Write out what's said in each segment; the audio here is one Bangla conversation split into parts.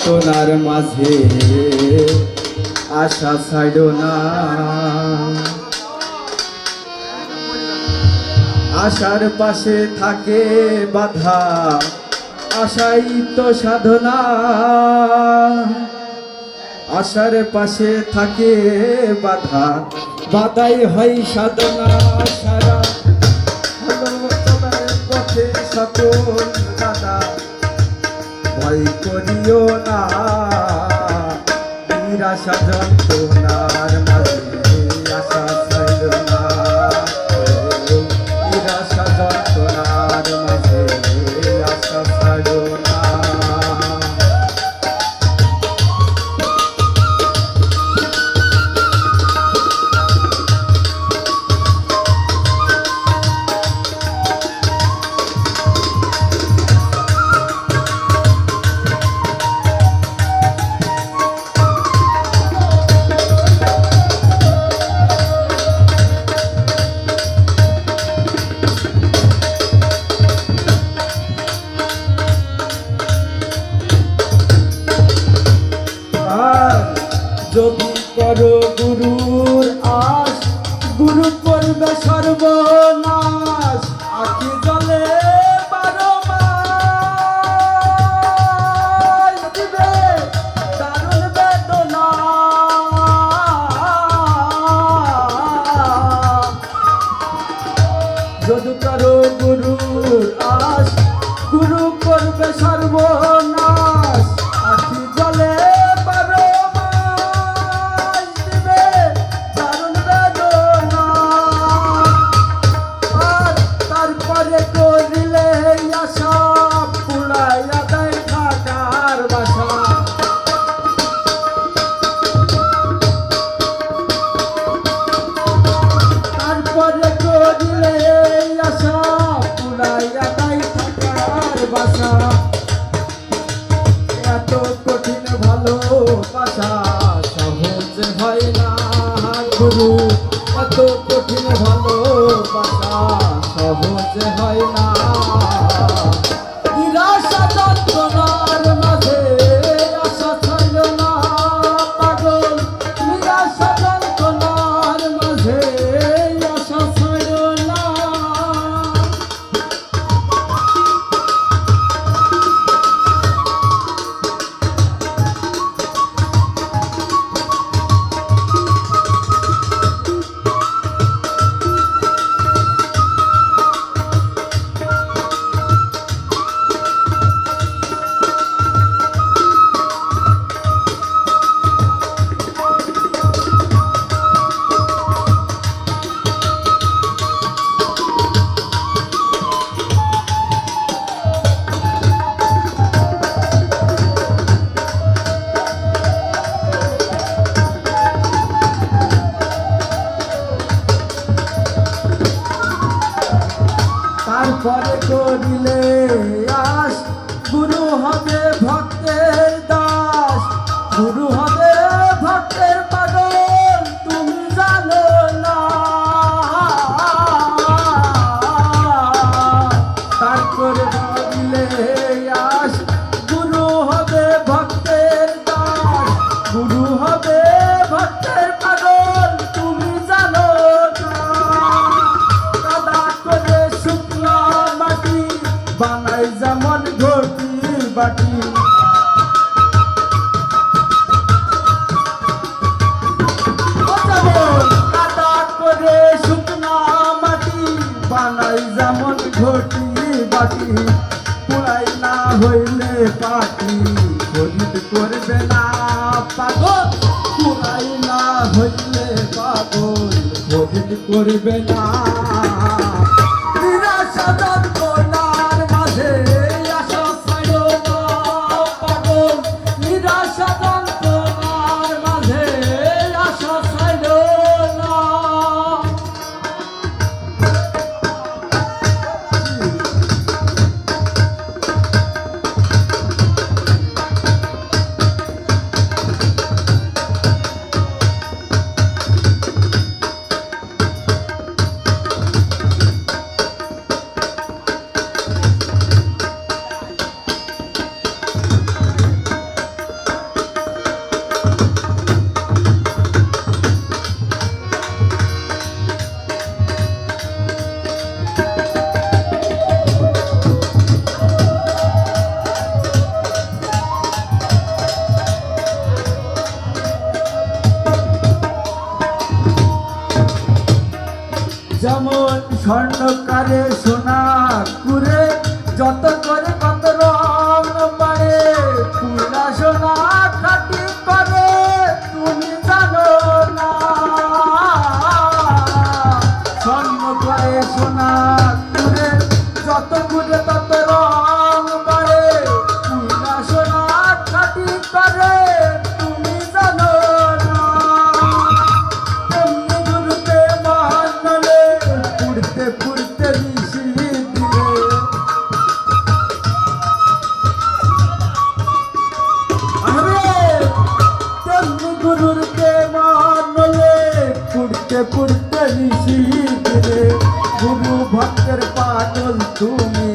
তোনার মাঝে আশা ছাড়ো না, আশার পাশে থাকে বাধা, আশাই তো সাধনা। আশার পাশে থাকে বাধা, বাধাই হয় সাধনা। সারা চলার পথে সকল বাধা ভয় করিও না, নিরাশা যন্ত্রণার মাঝে আশা ছাইল না, নিরাশা যন্ত্রণার মাঝে আশা ছাইল না। যদি করো গুরুর আশ, গুরু করবে সর্বনাশ। আখি জলে 12 মাস দিবে দারুণ বেদনা। যদি করো গুরুর আশ, গুরু করবে সর্বনাশ। আখি জলে এত কঠিন ভালোবাসা সহজ হয় না গুরু, এত কঠিন ভালোবাসা সহজ হয় না। নিরাশা যন্ত্রণার মাঝে আশা ছাইল না পাগল, নিরাশা যন্ত্রণার মাঝে আশা ছাইল না। তারপরে করিলে আস, গুরু হবে ভক্তের দাস। গুরু হবে ভক্তের পাগল, তুমি জানো না। তারপরে করিলে আস, গুরু হবে ভক্তের দাস। গুরু হবে ভক্তের পাগল, তুমি জানো না। বানাই যেমন ঘটি বাটি, কাদা করে শুকনা মাটি বানাই যেমন ঘটি বাটি। পুরাই না হইলে পাটি খরিদ করবে না পাগল, পুরাই না হইলে পাগল খরিদ করবে না। নিরাশা যন্ত্রণার মাঝে আশা ছাইল না পাগল, নিরাশা যন্ত্রণার মাঝে আশা ছাইল না। স্বর্ণকারে সোনা কুরে যত করে কত রং বাড়ে পুরা সোনা খাটি করে তুমি জানো না স্বর্ণকারে সোনা কুরে যত কুরে তত রং বাড়ে পুরা সোনা খাটি করে তুমি জানো না তেমনি গুরুতে মানলে পুড়তে পুড়তে মিশি দিলে তেমনি গুরুকে মানলে পুড়তে পুড়তে মিশি দিলে গুরু ভক্তের পাগল তুমি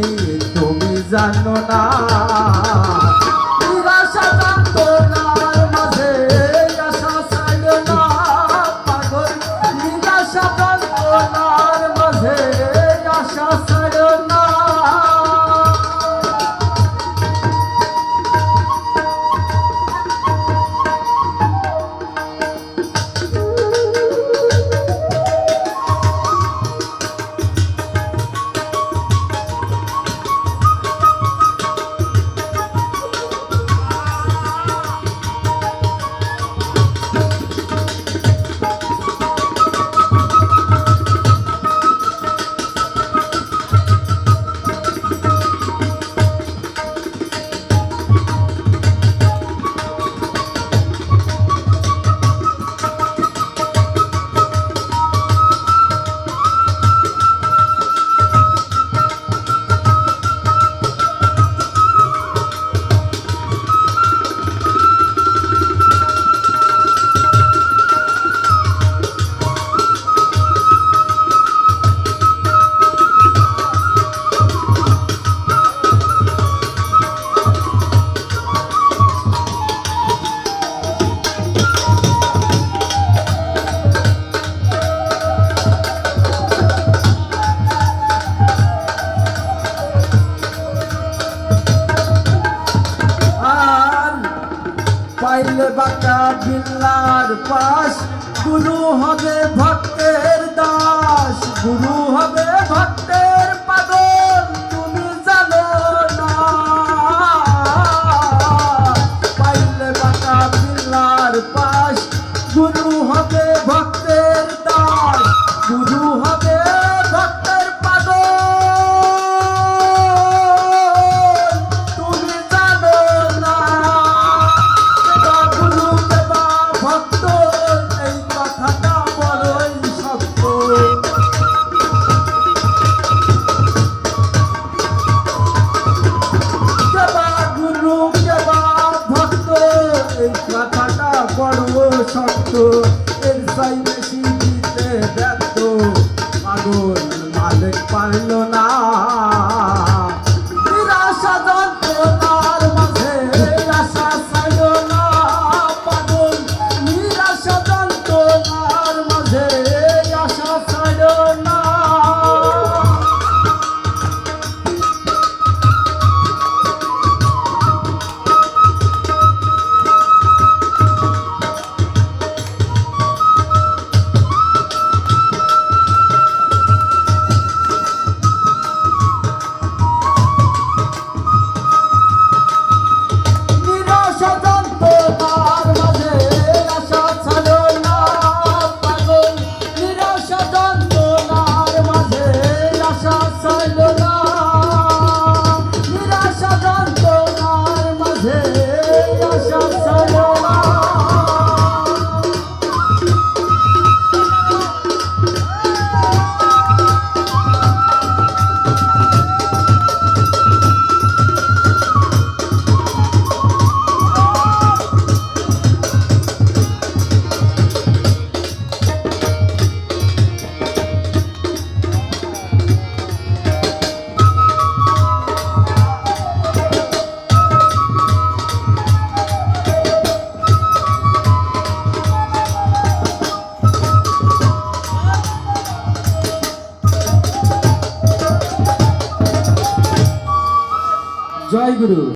তুমি জানো না নিরাশা যন্ত্রণার মাঝে আশা ছাড়ো না পাগল নিরাশা যন্ত্রণার মাঝে আশা ছাড়ো না পাইলে বাঁকা বিল্লার পাশ গুরু হবে ভক্তের দাস গুরু হবে ভক্তের পাগল তুমি জানো না পাইলে বাঁকা বিল্লার পাশ গুরু হবে ভক্তের দাস গুরু হবে ভক্তের পাগল তুমি জানো না এই কথাটা বড়ই সত্য কেবা গুরু কেবা ভক্ত এই কথাটা বড় সত্য এর চাই বেশি দিতে ব্যর্থ পাগল মালিক পারল না নিরাশা যন্ত্রণার মাঝে আশা ছাড়ল না পাগল নিরাশা যন্ত্রণার মাঝে আশা ছাড়ল না নিরাশা যন্ত্রণার মাঝে আশা ছাড়ো না পাগল নিরাশা যন্ত্রণার মাঝে আশা ছাড়ো না নিরাশা যন্ত্রণার মাঝে আশা ছাড়ো না জয় গুরু।